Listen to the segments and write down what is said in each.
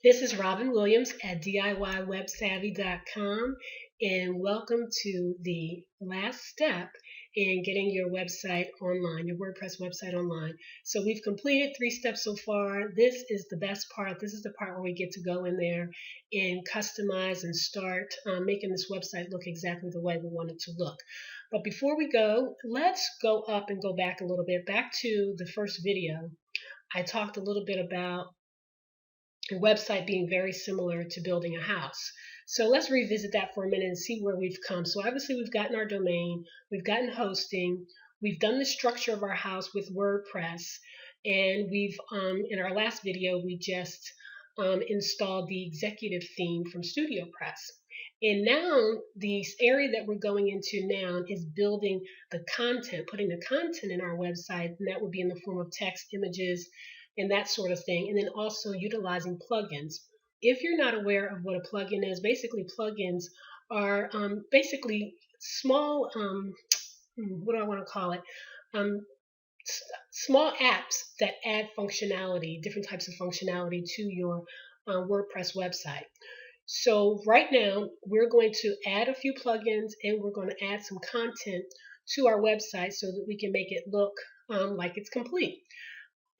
This is Robin Williams at DIYWebSavvy.com, and welcome to the last step in getting your website online, your WordPress website online. So we've completed 3 steps so far. This is the best part. This is the part where we get to go in there and customize and start making this website look exactly the way we want it to look. But before we go, let's go up and go back a little bit, back to the first video. I talked a little bit about a website being very similar to building a house. So let's revisit that for a minute and see where we've come. So obviously we've gotten our domain, we've gotten hosting, we've done the structure of our house with WordPress, and we've in our last video we just installed the executive theme from StudioPress. And now the area that we're going into now is building the content, putting the content in our website, and that would be in the form of text, images, and that sort of thing, and then also utilizing plugins. If you're not aware of what a plugin is, basically plugins are basically small, what do I want to call it? Small apps that add functionality, different types of functionality to your WordPress website. So right now, we're going to add a few plugins and we're going to add some content to our website so that we can make it look like it's complete.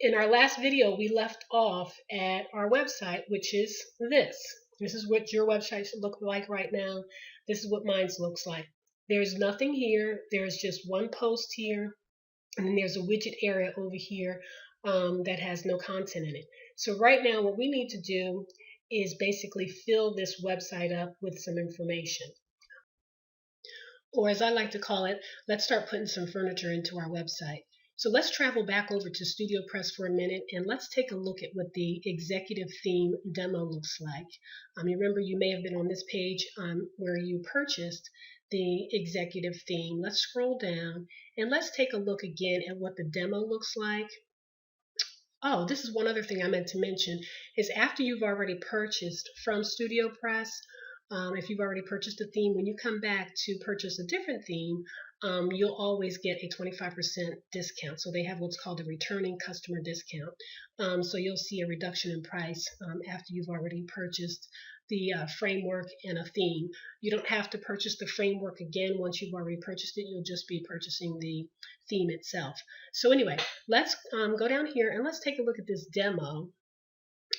In our last video, we left off at our website, which is this. This is what your website should look like right now. This is what mine looks like. There's nothing here. There's just one post here, and then there's a widget area over here that has no content in it. So right now, what we need to do is basically fill this website up with some information. Or as I like to call it, let's start putting some furniture into our website. So let's travel back over to StudioPress for a minute and let's take a look at what the executive theme demo looks like. Remember, you may have been on this page where you purchased the executive theme. Let's scroll down and let's take a look again at what the demo looks like. Oh, this is one other thing I meant to mention is after you've already purchased from StudioPress, if you've already purchased a theme, when you come back to purchase a different theme, you'll always get a 25% discount. So they have what's called a returning customer discount. So you'll see a reduction in price after you've already purchased the framework and a theme. You don't have to purchase the framework again once you've already purchased it. You'll just be purchasing the theme itself. So anyway, let's go down here and let's take a look at this demo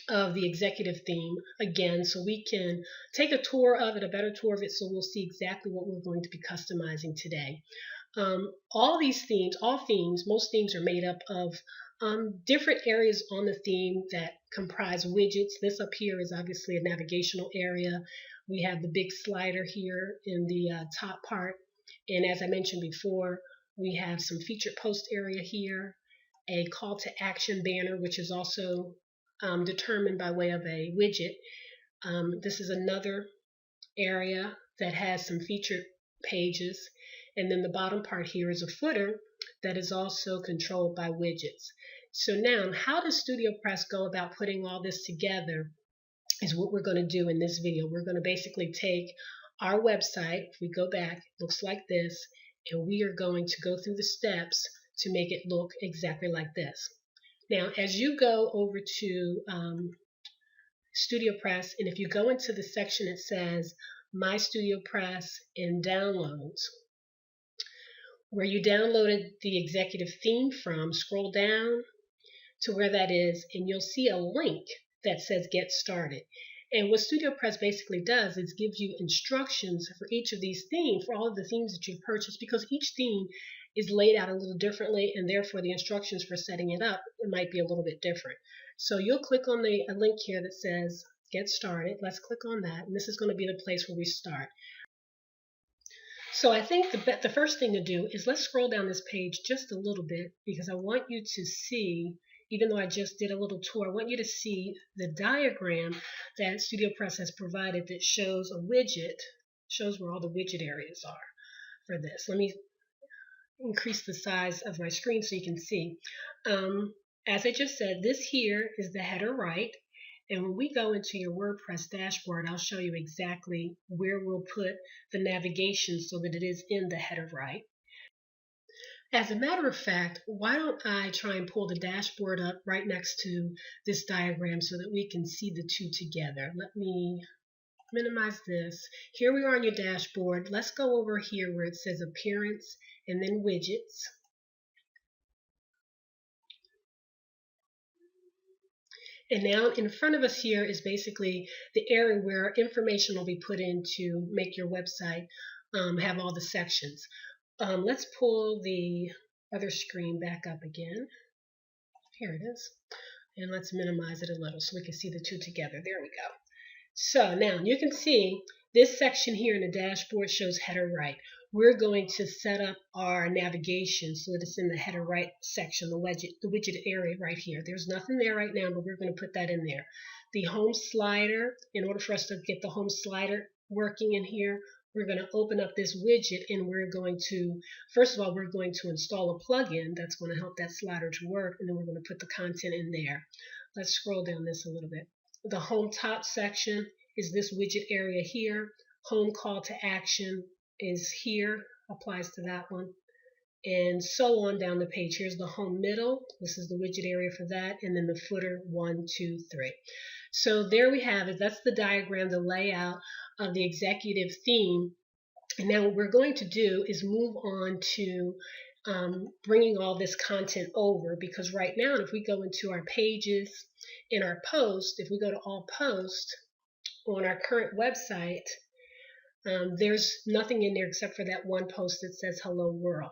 of the executive theme again so we can take a tour of it, a better tour of it, so we'll see exactly what we're going to be customizing today. All these themes, most themes are made up of different areas on the theme that comprise widgets. This up here is obviously a navigational area. We have the big slider here in the top part, and as I mentioned before, we have some featured post area here, a call to action banner, which is also determined by way of a widget. This is another area that has some featured pages, and then the bottom part here is a footer that is also controlled by widgets. So now, how does StudioPress go about putting all this together is what we're going to do in this video. We're going to basically take our website, if we go back, it looks like this, and we are going to go through the steps to make it look exactly like this. Now, as you go over to StudioPress, and if you go into the section that says My StudioPress and Downloads, where you downloaded the executive theme from, scroll down to where that is, and you'll see a link that says Get Started. And what StudioPress basically does is gives you instructions for each of these themes, for all of the themes that you've purchased, because each theme is laid out a little differently, and therefore the instructions for setting it up, it might be a little bit different. So you'll click on a link here that says Get Started. Let's click on that, and this is going to be the place where we start. So I think the first thing to do is let's scroll down this page just a little bit, because I want you to see, even though I just did a little tour, I want you to see the diagram that StudioPress has provided that shows a widget, shows where all the widget areas are for this. Let me increase the size of my screen so you can see. As I just said, this here is the header right, and when we go into your WordPress dashboard, I'll show you exactly where we'll put the navigation so that it is in the header right. As a matter of fact, why don't I try and pull the dashboard up right next to this diagram so that we can see the two together. Let me minimize this. Here we are on your dashboard. Let's go over here where it says Appearance and then Widgets. And now in front of us here is basically the area where information will be put in to make your website have all the sections. Let's pull the other screen back up again. Here it is. And let's minimize it a little so we can see the two together. There we go. So now you can see this section here in the dashboard shows header right. We're going to set up our navigation so that it's in the header right section, the widget area right here. There's nothing there right now, but we're going to put that in there. The home slider, in order for us to get the home slider working in here, we're going to open up this widget and we're going to, first of all, we're going to install a plugin that's going to help that slider to work, and then we're going to put the content in there. Let's scroll down this a little bit. The home top section is this widget area here. Home call to action is here, applies to that one, and so on down the page. Here's the home middle. This is the widget area for that, and then the footer 1, 2, 3. So there we have it. That's the diagram, the layout of the executive theme. And now what we're going to do is move on to bringing all this content over, because right now if we go into our pages in our post, if we go to all post on our current website, there's nothing in there except for that one post that says hello world.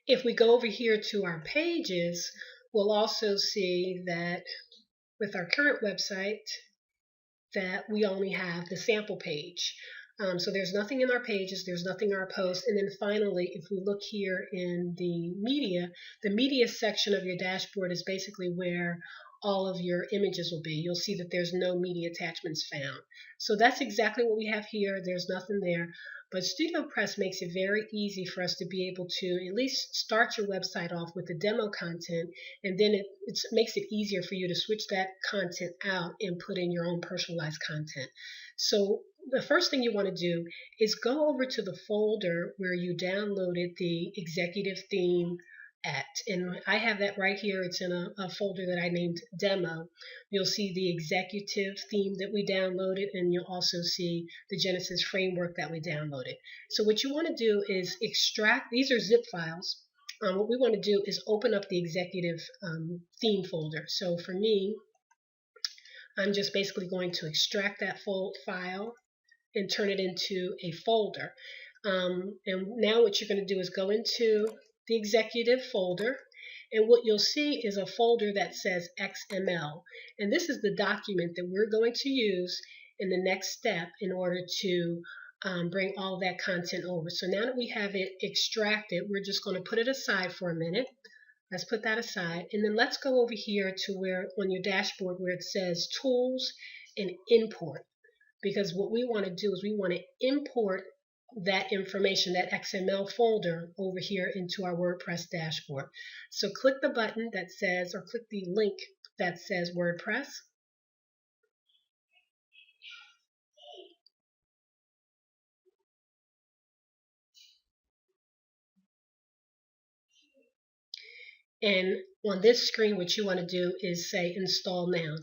If we go over here to our pages, we'll also see that with our current website that we only have the sample page. So there's nothing in our pages, there's nothing in our posts. And then finally, if we look here in the media section of your dashboard is basically where all of your images will be. You'll see that there's no media attachments found. So that's exactly what we have here. There's nothing there. But StudioPress makes it very easy for us to be able to at least start your website off with the demo content, and then it makes it easier for you to switch that content out and put in your own personalized content. So the first thing you want to do is go over to the folder where you downloaded the executive theme at. And I have that right here. It's in a folder that I named Demo. You'll see the executive theme that we downloaded, and you'll also see the Genesis framework that we downloaded. So what you want to do is extract, these are zip files. What we want to do is open up the executive theme folder. So for me, I'm just basically going to extract that file and turn it into a folder. And now what you're going to do is go into the executive folder, and what you'll see is a folder that says XML, and this is the document that we're going to use in the next step in order to bring all that content over. So now that we have it extracted, we're just going to put it aside for a minute. Let's put that aside, and then let's go over here to where on your dashboard where it says Tools and Import, because what we want to do is we want to import that information, that XML folder, over here into our WordPress dashboard. So click the button that says, or click the link that says WordPress. And on this screen, what you want to do is say Install Now.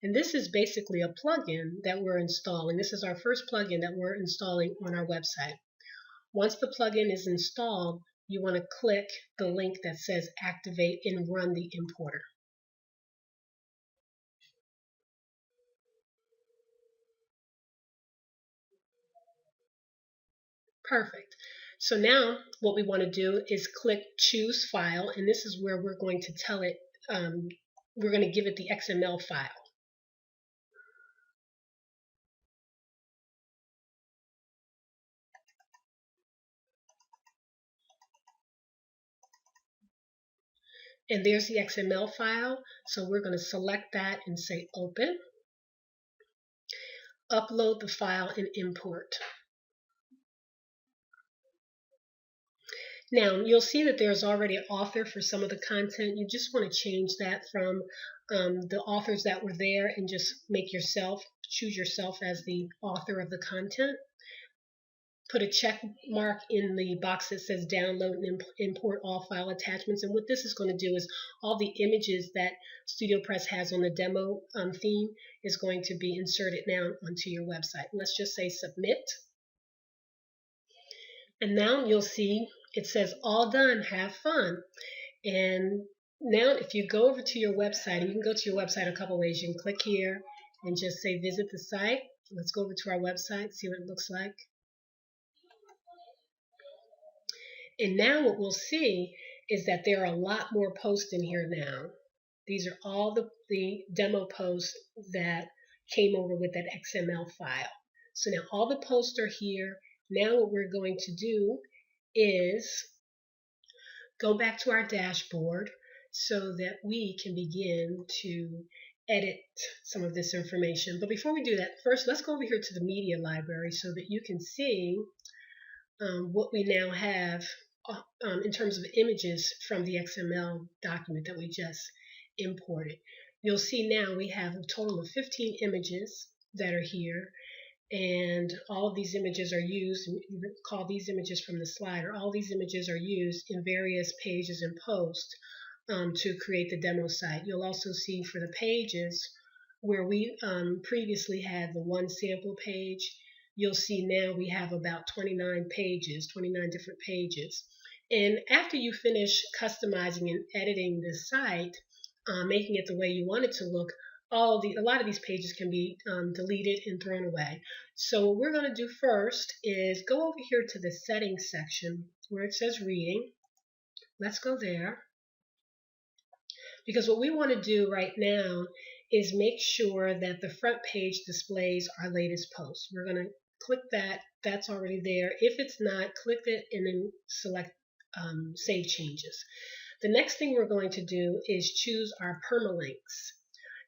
And this is basically a plugin that we're installing. This is our first plugin that we're installing on our website. Once the plugin is installed, you want to click the link that says Activate and run the importer. Perfect. So now what we want to do is click Choose File, and this is where we're going to tell it, we're going to give it the XML file. And there's the XML file. So we're going to select that and say Open. Upload the file and import. Now you'll see that there's already an author for some of the content. You just want to change that from the authors that were there and just choose yourself as the author of the content. put a check mark in the box that says download and import all file attachments. And what this is going to do is all the images that StudioPress has on the demo theme is going to be inserted now onto your website. Let's just say submit. And now you'll see it says all done, have fun. And now if you go over to your website, and you can go to your website a couple ways. You can click here and just say visit the site. Let's go over to our website, see what it looks like. And now what we'll see is that there are a lot more posts in here now. These are all the demo posts that came over with that XML file. So now all the posts are here. Now what we're going to do is go back to our dashboard so that we can begin to edit some of this information. But before we do that, first let's go over here to the media library so that you can see what we now have in terms of images from the XML document that we just imported. You'll see now we have a total of 15 images that are here, and all of these images are used, and you recall these images from the slider, all these images are used in various pages and posts to create the demo site. You'll also see for the pages where we previously had the one sample page, you'll see now we have about 29 pages, 29 different pages. And after you finish customizing and editing this site, making it the way you want it to look, a lot of these pages can be deleted and thrown away. So what we're going to do first is go over here to the settings section where it says reading. Let's go there. Because what we want to do right now is make sure that the front page displays our latest post. We're going to click that. That's already there. If it's not, click it and then select Save Changes. The next thing we're going to do is choose our permalinks.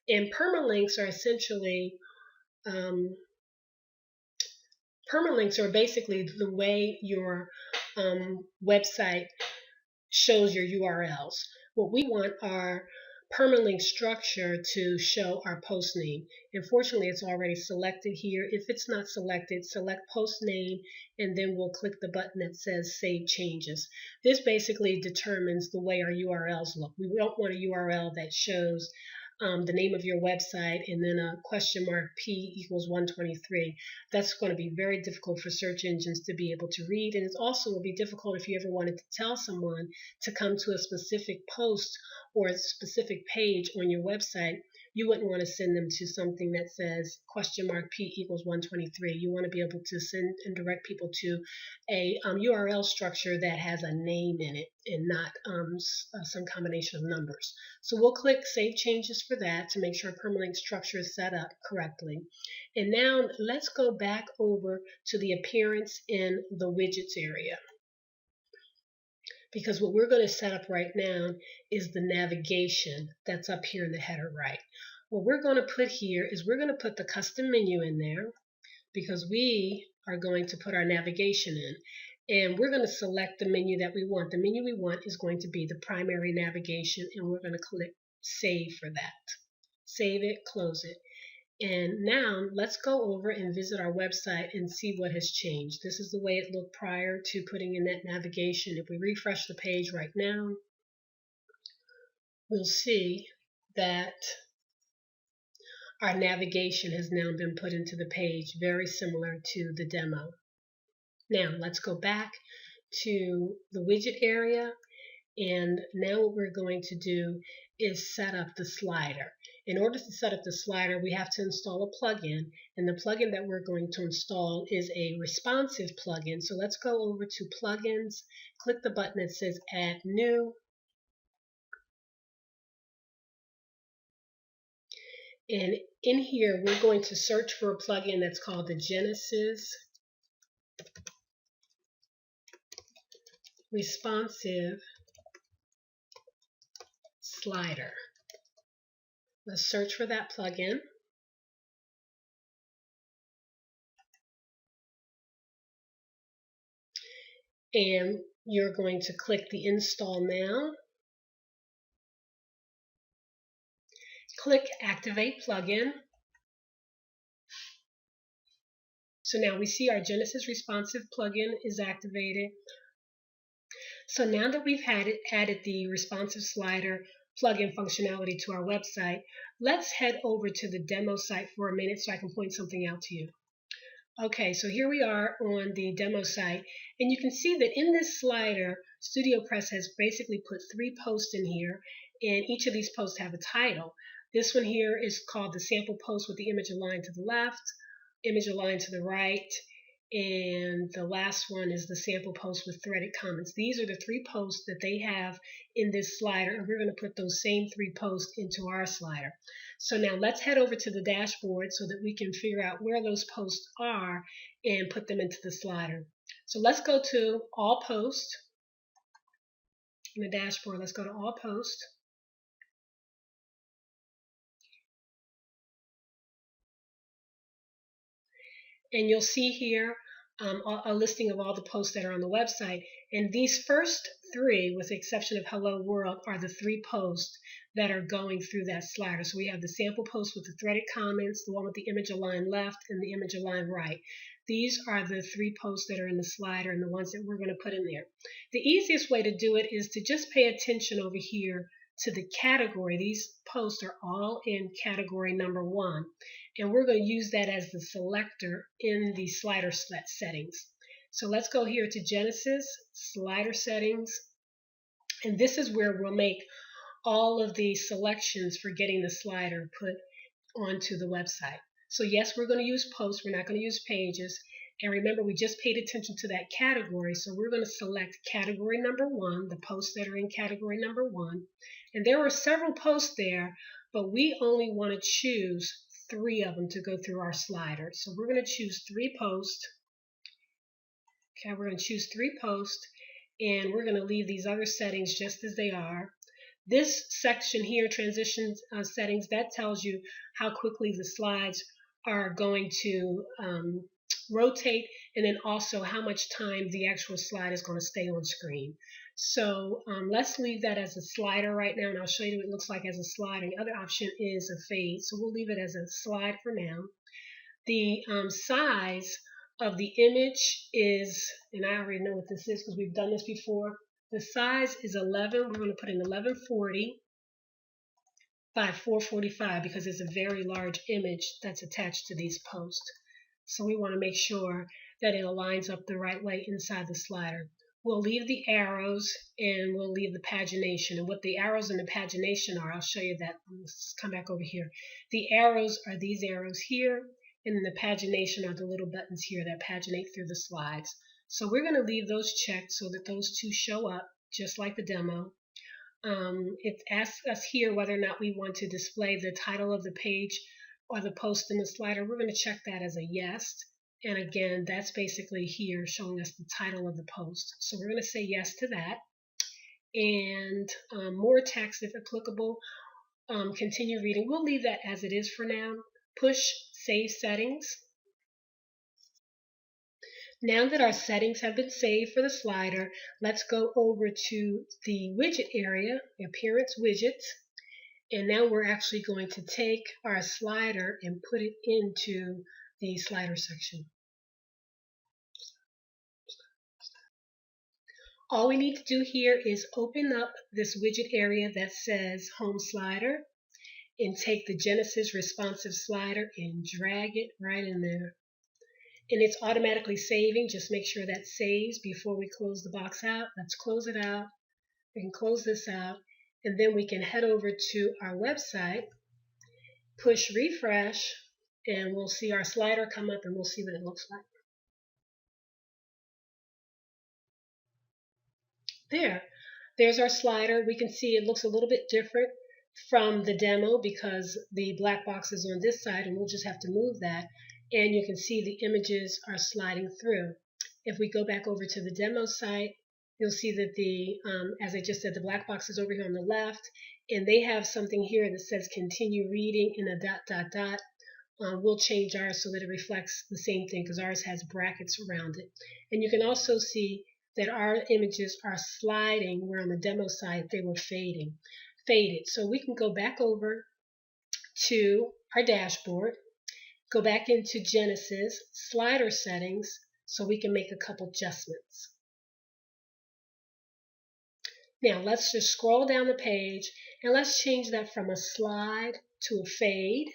And permalinks are essentially, permalinks are basically the way your website shows your URLs. What we want are permalink structure to show our post name. Unfortunately, it's already selected here. If it's not selected, select post name, and then we'll click the button that says Save Changes. This basically determines the way our URLs look. We don't want a URL that shows the name of your website and then a question mark P equals 123. That's going to be very difficult for search engines to be able to read, and it also will be difficult if you ever wanted to tell someone to come to a specific post or a specific page on your website. You wouldn't want to send them to something that says question mark P equals 123. You want to be able to send and direct people to a URL structure that has a name in it and not some combination of numbers. So we'll click Save Changes for that to make sure permalink structure is set up correctly. And now let's go back over to the appearance in the widgets area. Because what we're going to set up right now is the navigation that's up here in the header right. What we're going to put here is we're going to put the custom menu in there because we are going to put our navigation in. And we're going to select the menu that we want. The menu we want is going to be the primary navigation, and we're going to click Save for that. Save it, close it. And now let's go over and visit our website and see what has changed. This is the way it looked prior to putting in that navigation. If we refresh the page right now, we'll see that our navigation has now been put into the page, very similar to the demo. Now let's go back to the widget area, and now what we're going to do is set up the slider. In order to set up the slider, we have to install a plugin, and the plugin that we're going to install is a responsive plugin. So let's go over to Plugins, click the button that says Add New, and in here we're going to search for a plugin that's called the Genesis Responsive Slider. Let's search for that plugin. And you're going to click the Install Now. Click Activate Plugin. So now we see our Genesis responsive plugin is activated. So now that we've added the responsive slider plugin functionality to our website, let's head over to the demo site for a minute so I can point something out to you. Okay, so here we are on the demo site, and you can see that in this slider, StudioPress has basically put 3 posts in here, and each of these posts have a title. This one here is called the sample post with the image aligned to the left, image aligned to the right, and the last one is the sample post with threaded comments. These are the 3 posts that they have in this slider, and we're going to put those same 3 posts into our slider. So now let's head over to the dashboard so that we can figure out where those posts are and put them into the slider. So let's go to All Posts. In the dashboard, let's go to All Posts. And you'll see here a listing of all the posts that are on the website. And these first 3, with the exception of Hello World, are the 3 posts that are going through that slider. So we have the sample post with the threaded comments, the one with the image aligned left, and the image aligned right. These are the 3 posts that are in the slider and the ones that we're going to put in there. The easiest way to do it is to just pay attention over here to the category. These posts are all in category number 1. And we're going to use that as the selector in the slider settings. So let's go here to Genesis, slider settings, and this is where we'll make all of the selections for getting the slider put onto the website. So yes, we're going to use posts, we're not going to use pages. And remember, we just paid attention to that category, so we're going to select category number 1, the posts that are in category number 1. And there are several posts there, but we only want to choose 3 of them to go through our slider. So we're going to choose 3 posts. Okay, we're going to choose 3 posts, and we're going to leave these other settings just as they are. This section here, transition settings, that tells you how quickly the slides are going to rotate, and then also how much time the actual slide is going to stay on screen. So let's leave that as a slider right now, and I'll show you what it looks like as a slide. And the other option is a fade, so we'll leave it as a slide for now. The size of the image is, and I already know what this is because we've done this before, the size is 11. We're going to put in 1140 by 445 because it's a very large image that's attached to these posts. So we want to make sure that it aligns up the right way inside the slider. We'll leave the arrows and we'll leave the pagination. And what the arrows and the pagination are, I'll show you that. Let's come back over here. The arrows are these arrows here, and then the pagination are the little buttons here that paginate through the slides. So we're going to leave those checked so that those 2 show up, just like the demo. It asks us here whether or not we want to display the title of the page or the post in the slider. We're going to check that as a yes. And again, that's basically here showing us the title of the post. So we're going to say yes to that. And more text if applicable. Continue reading. We'll leave that as it is for now. Push save settings. Now that our settings have been saved for the slider, let's go over to the widget area, appearance widgets. And now we're actually going to take our slider and put it into the slider section. All we need to do here is open up this widget area that says Home Slider and take the Genesis responsive slider and drag it right in there. And it's automatically saving. Just make sure that saves before we close the box out. Let's close it out. We can close this out, and then we can head over to our website, push refresh, and we'll see our slider come up and we'll see what it looks like. There's our slider. We can see it looks a little bit different from the demo because the black box is on this side, and we'll just have to move that. And you can see the images are sliding through. If we go back over to the demo site, you'll see that as I just said, the black box is over here on the left, and they have something here that says continue reading in a ... We'll change ours so that it reflects the same thing because ours has brackets around it. And you can also see that our images are sliding, where on the demo site they were faded. So we can go back over to our dashboard, Go back into Genesis, slider settings, so we can make a couple adjustments. Now let's just scroll down the page and let's change that from a slide to a fade.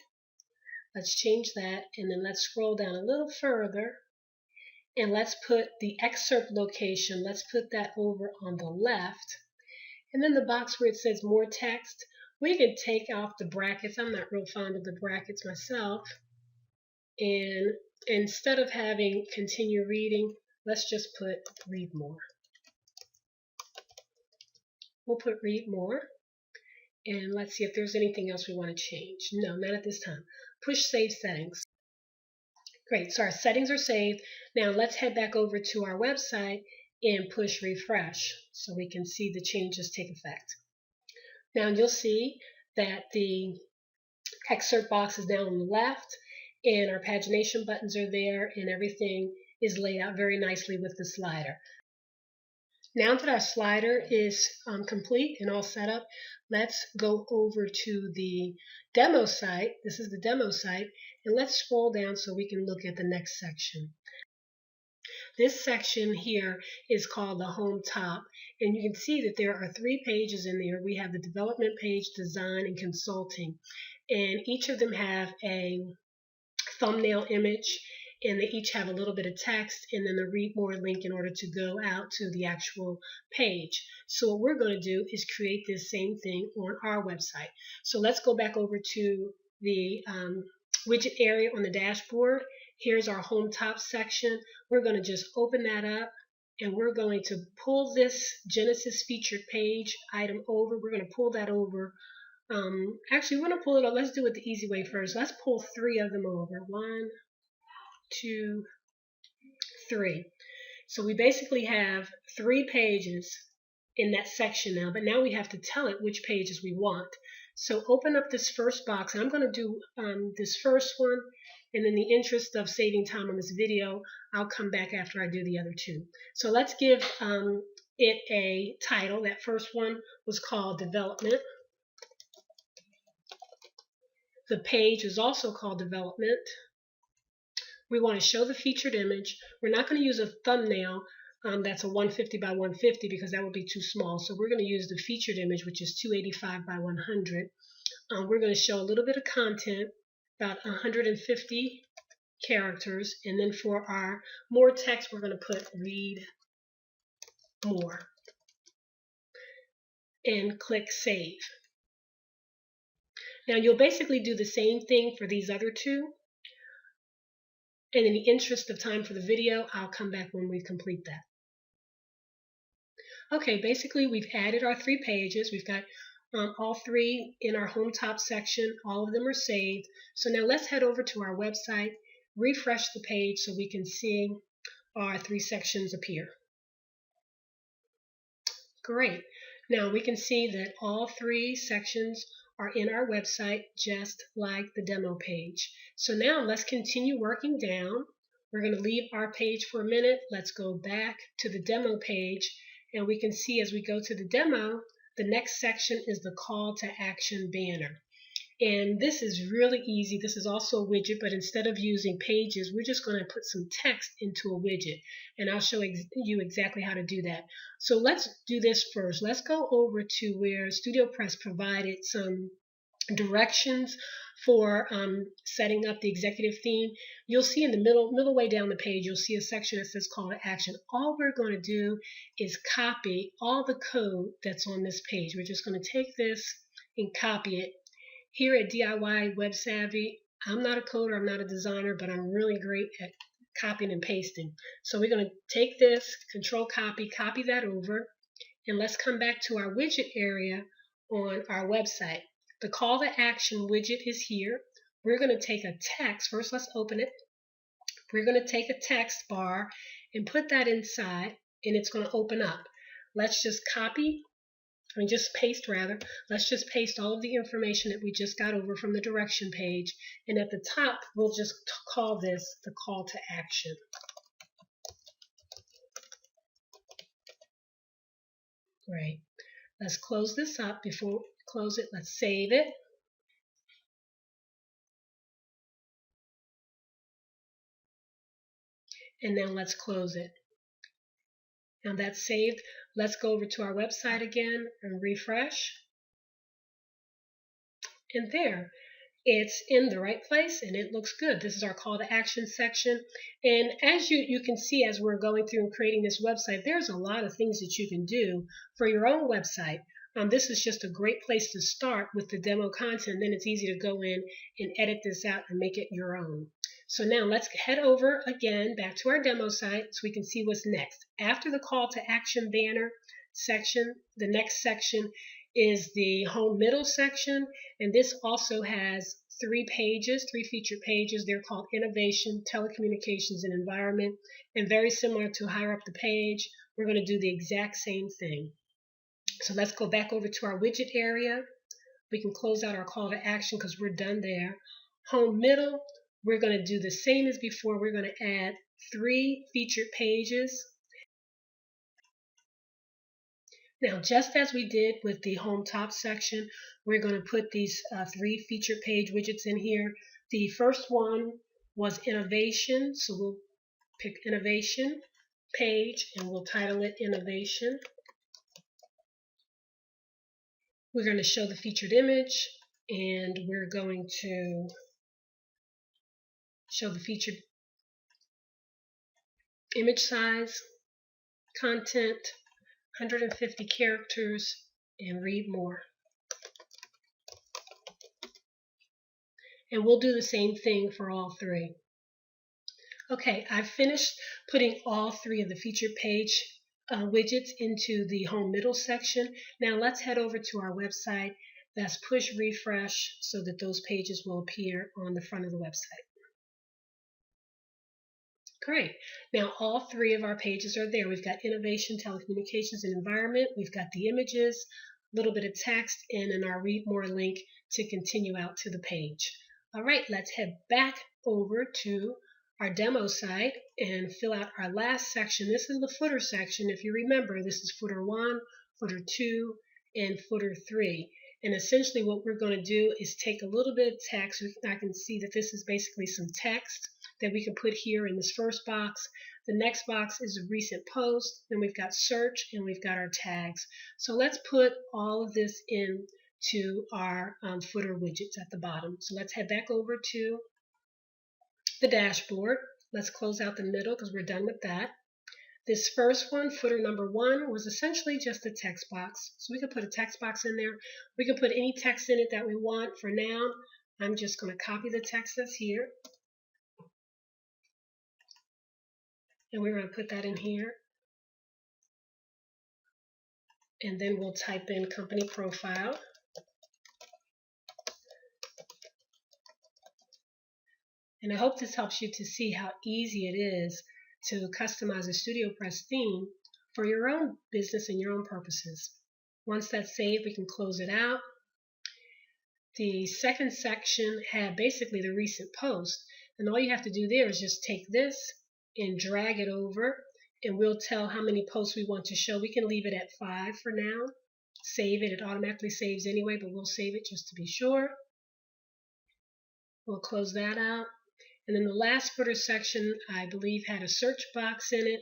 Let's change that, and then let's scroll down a little further and let's put the excerpt location, let's put that over on the left. And then the box where it says more text, we can take off the brackets. I'm not real fond of the brackets myself. And instead of having continue reading, let's just put read more. We'll put read more. And let's see if there's anything else we want to change. No, not at this time. Push save settings. Great, so our settings are saved. Now let's head back over to our website and push refresh so we can see the changes take effect. Now you'll see that the excerpt box is down on the left and our pagination buttons are there and everything is laid out very nicely with the slider. Now that our slider is complete and all set up, let's go over to the demo site. This is the demo site, and let's scroll down so we can look at the next section. This section here is called the Home Top, and you can see that there are 3 pages in there. We have the development page, design, and consulting, and each of them have a thumbnail image, and they each have a little bit of text and then the read more link in order to go out to the actual page. So what we're going to do is create this same thing on our website. So let's go back over to the widget area on the dashboard. Here's our Home Top section. We're going to just open that up and we're going to pull this Genesis featured page item over. We're going to pull that over. Actually, we want to pull it up. Let's do it the easy way first. Let's pull 3 of them over. 1, 2, 3. So we basically have 3 pages in that section now, but now we have to tell it which pages we want. So open up this first box, and I'm going to do this first one, and in the interest of saving time on this video, I'll come back after I do the other 2. So let's give it a title. That first one was called Development. The page is also called Development. We want to show the featured image. We're not going to use a thumbnail that's a 150 by 150 because that would be too small. So we're going to use the featured image, which is 285 by 100. We're going to show a little bit of content, about 150 characters. And then for our more text, we're going to put read more and click save. Now you'll basically do the same thing for these other 2. And in the interest of time for the video, I'll come back when we complete that. Okay, basically we've added our 3 pages. We've got all 3 in our Home Top section. All of them are saved. So now let's head over to our website, refresh the page so we can see our 3 sections appear. Great. Now we can see that all 3 sections are in our website just like the demo page. So now let's continue working down. We're going to leave our page for a minute. Let's go back to the demo page, and we can see as we go to the demo, the next section is the call to action banner. And this is really easy. This is also a widget, but instead of using pages, we're just going to put some text into a widget. And I'll show you exactly how to do that. So let's do this first. Let's go over to where StudioPress provided some directions for setting up the executive theme. You'll see in the middle way down the page, you'll see a section that says call to action. All we're going to do is copy all the code that's on this page. We're just going to take this and copy it. Here at DIY Web Savvy, I'm not a coder, I'm not a designer, but I'm really great at copying and pasting. So we're going to take this, control copy, copy that over, and let's come back to our widget area on our website. The call to action widget is here. We're going to take a text. First, let's open it. We're going to take a text bar and put that inside, and it's going to open up. Let's just let's just paste all of the information that we just got over from the direction page. And at the top, we'll just call this the call to action. Great. Let's close this up. Before we close it, let's save it. And now let's close it. Now that's saved. Let's go over to our website again and refresh. And there, it's in the right place and it looks good. This is our call to action section. And as you can see, as we're going through and creating this website, there's a lot of things that you can do for your own website. This is just a great place to start with the demo content. Then it's easy to go in and edit this out and make it your own. So now let's head over again back to our demo site so we can see what's next. After the call to action banner section, the next section is the home middle section, and this also has three featured pages. They're called Innovation, Telecommunications, and Environment, and very similar to higher up the page, we're going to do the exact same thing. So let's go back over to our widget area. We can close out our call to action because we're done there. Home middle, we're going to do the same as before. We're going to add 3 featured pages. Now, just as we did with the home top section, we're going to put these 3 featured page widgets in here. The first one was Innovation, so we'll pick Innovation page and we'll title it Innovation. We're going to show the featured image and we're going to show the featured image size, content, 150 characters, and read more. And we'll do the same thing for all 3. Okay, I've finished putting all 3 of the featured page widgets into the home middle section. Now let's head over to our website. Let's push refresh so that those pages will appear on the front of the website. Great. Now all 3 of our pages are there. We've got Innovation, Telecommunications, and Environment. We've got the images, a little bit of text, and then our Read More link to continue out to the page. All right, let's head back over to our demo site and fill out our last section. This is the footer section. If you remember, this is footer 1, footer 2, and footer 3. And essentially what we're going to do is take a little bit of text. I can see that this is basically some text that we can put here in this first box. The next box is a recent post. Then we've got search and we've got our tags. So let's put all of this into our footer widgets at the bottom. So let's head back over to the dashboard. Let's close out the middle because we're done with that. This first one, footer number 1, was essentially just a text box. So we can put a text box in there. We can put any text in it that we want. For now, I'm just going to copy the text that's here. And we're going to put that in here. And then we'll type in company profile. And I hope this helps you to see how easy it is to customize a StudioPress theme for your own business and your own purposes. Once that's saved, we can close it out. The second section had basically the recent post. And all you have to do there is just take this and drag it over, and we'll tell how many posts we want to show. We can leave it at 5 for now. Save it. It automatically saves anyway, but we'll save it just to be sure. We'll close that out. And then the last footer section, I believe, had a search box in it.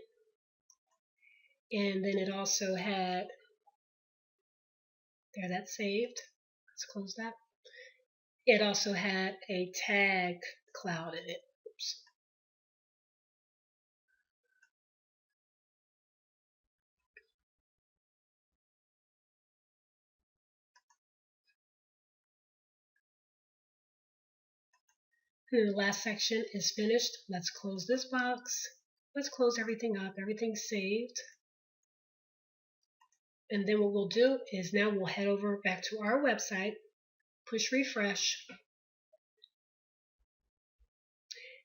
And then it also had, there, that's saved. Let's close that. It also had a tag cloud in it. Oops. And then the last section is finished. Let's close this box. Let's close everything up. Everything's saved. And then what we'll do is now we'll head over back to our website, push refresh.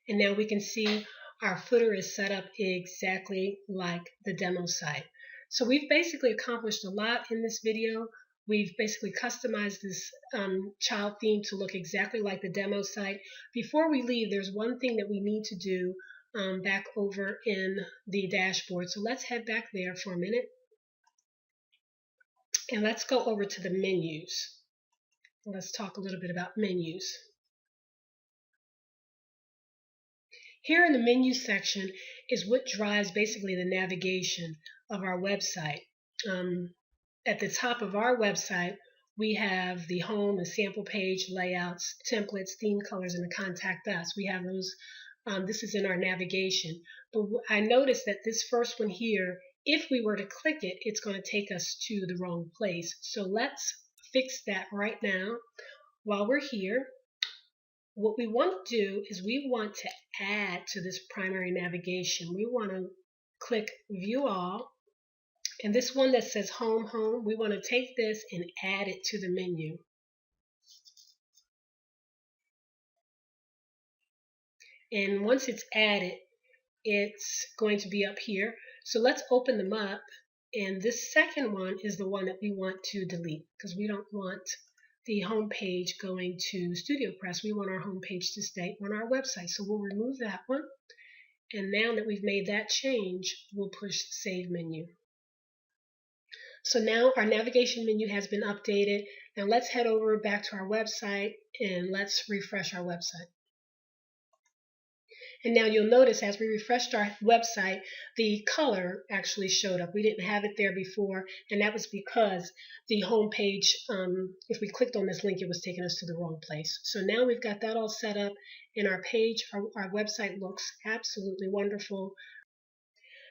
And now we can see our footer is set up exactly like the demo site. So we've basically accomplished a lot in this video. We've basically customized this child theme to look exactly like the demo site. Before we leave, there's one thing that we need to do back over in the dashboard. So let's head back there for a minute. And let's go over to the menus. Let's talk a little bit about menus. Here in the menu section is what drives basically the navigation of our website. At the top of our website, we have the home, the sample page, layouts, templates, theme colors, and the contact us. We have those. This is in our navigation. But I noticed that this first one here, if we were to click it, it's going to take us to the wrong place. So let's fix that right now. While we're here, what we want to do is we want to add to this primary navigation. We want to click View All. And this one that says Home, Home, we want to take this and add it to the menu. And once it's added, it's going to be up here. So let's open them up. And this second one is the one that we want to delete because we don't want the home page going to StudioPress. We want our home page to stay on our website. So we'll remove that one. And now that we've made that change, we'll push Save Menu. So now our navigation menu has been updated. Now let's head over back to our website and let's refresh our website. And now you'll notice as we refreshed our website, the color actually showed up. We didn't have it there before, and that was because the home page, if we clicked on this link, it was taking us to the wrong place. So now we've got that all set up, and our page, our website looks absolutely wonderful.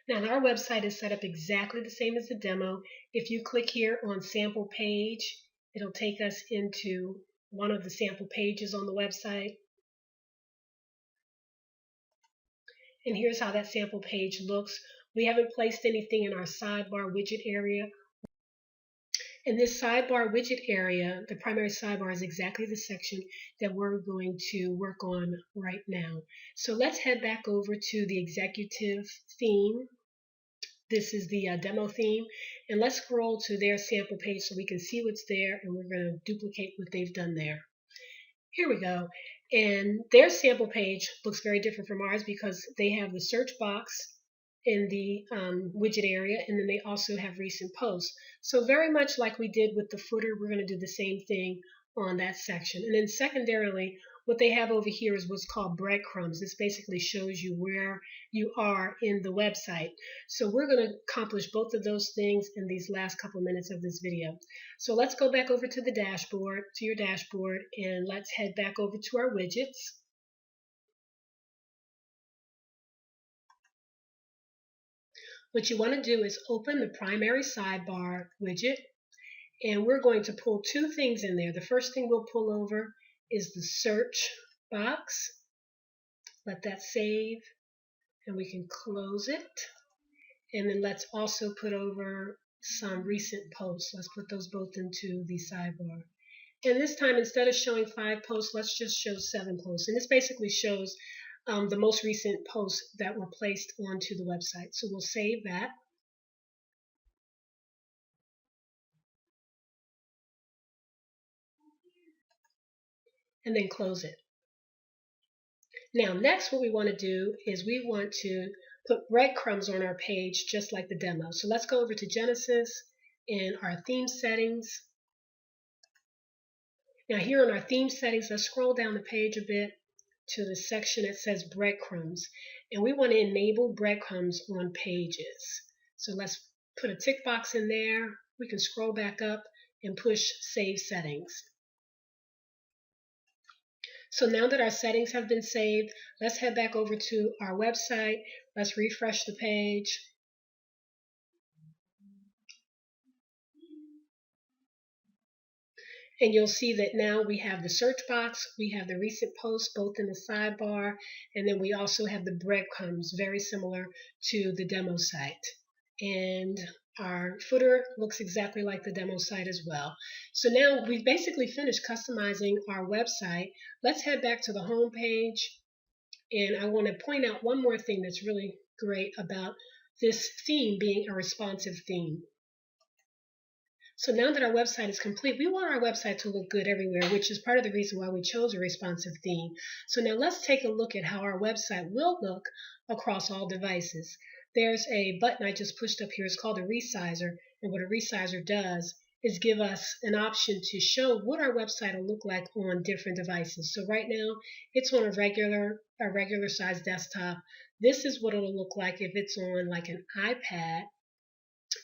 Now our website is set up exactly the same as the demo. If you click here on sample page, it'll take us into one of the sample pages on the website. And here's how that sample page looks. We haven't placed anything in our sidebar widget area. In this sidebar widget area, the primary sidebar is exactly the section that we're going to work on right now. So let's head back over to the executive theme. This is the demo theme. And let's scroll to their sample page so we can see what's there, and we're going to duplicate what they've done there. Here we go. And their sample page looks very different from ours because they have the search box in the widget area, and then they also have recent posts. So very much like we did with the footer, we're going to do the same thing on that section. And then secondarily, what they have over here is what's called breadcrumbs. This basically shows you where you are in the website. So we're going to accomplish both of those things in these last couple minutes of this video. So let's go back over to the dashboard, to your dashboard, and let's head back over to our widgets. What you want to do is open the primary sidebar widget, and we're going to pull two things in there. The first thing we'll pull over is the search box. Let that save, and we can close it. And then let's also put over some recent posts. Let's put those both into the sidebar. And this time, instead of showing 5 posts, let's just show 7 posts. And this basically shows the most recent posts that were placed onto the website. So we'll save that. And then close it. Now, next what we want to do is we want to put breadcrumbs on our page just like the demo. So let's go over to Genesis and our theme settings. Now here in our theme settings, let's scroll down the page a bit to the section that says breadcrumbs. And we want to enable breadcrumbs on pages. So let's put a tick box in there. We can scroll back up and push Save Settings. So now that our settings have been saved, let's head back over to our website. Let's refresh the page. And you'll see that now we have the search box, we have the recent posts both in the sidebar, and then we also have the breadcrumbs, very similar to the demo site. And our footer looks exactly like the demo site as well. So now we've basically finished customizing our website. Let's head back to the home page. And I want to point out one more thing that's really great about this theme being a responsive theme. So now that our website is complete, we want our website to look good everywhere, which is part of the reason why we chose a responsive theme. So now let's take a look at how our website will look across all devices. There's a button I just pushed up here. It's called a resizer, and what a resizer does is give us an option to show what our website will look like on different devices. So right now it's on a regular size desktop. This is what it'll look like if it's on like an iPad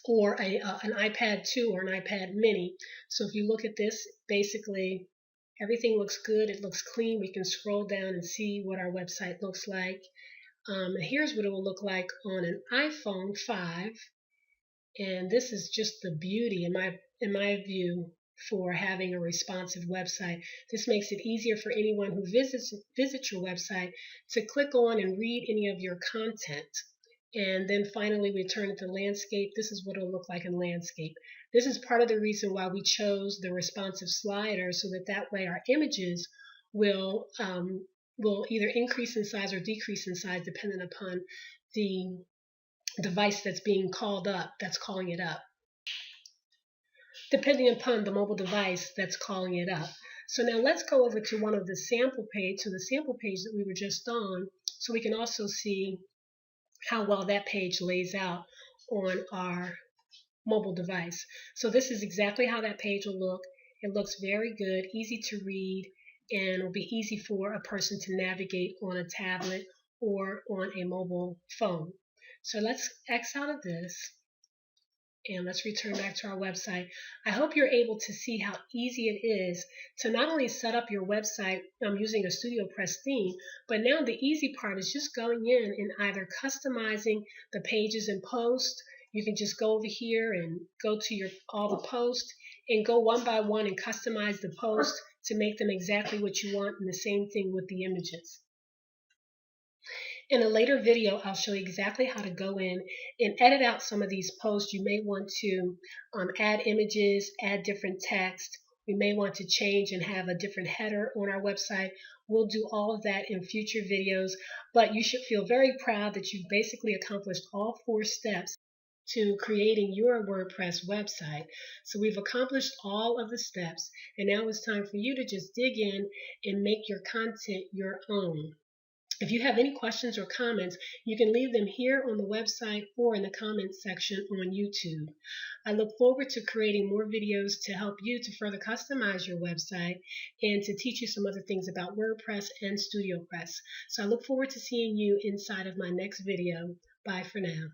or an iPad 2 or an iPad mini. So if you look at this, basically everything looks good. It looks clean. We can scroll down and see what our website looks like. And here's what it will look like on an iPhone 5. And this is just the beauty in my view for having a responsive website. This makes it easier for anyone who visits your website to click on and read any of your content. And then finally we turn it to landscape. This is what it'll look like in landscape. This is part of the reason why we chose the responsive slider, so that way our images will either increase in size or decrease in size depending upon the device that's being called up, that's calling it up, depending upon the mobile device that's calling it up. So now let's go over to the sample page that we were just on, so we can also see how well that page lays out on our mobile device. So this is exactly how that page will look. It looks very good, easy to read, and will be easy for a person to navigate on a tablet or on a mobile phone. So let's X out of this and let's return back to our website. I hope you're able to see how easy it is to not only set up your website using a StudioPress theme, but now the easy part is just going in and either customizing the pages and posts. You can just go over here and go to all the posts and go one by one and customize the post to make them exactly what you want, and the same thing with the images. In a later video, I'll show you exactly how to go in and edit out some of these posts. You may want to add images, add different text. We may want to change and have a different header on our website. We'll do all of that in future videos, but you should feel very proud that you've basically accomplished all 4 steps to creating your WordPress website. So we've accomplished all of the steps, and now it's time for you to just dig in and make your content your own. If you have any questions or comments, you can leave them here on the website or in the comments section on YouTube. I look forward to creating more videos to help you to further customize your website and to teach you some other things about WordPress and StudioPress. So I look forward to seeing you inside of my next video. Bye for now.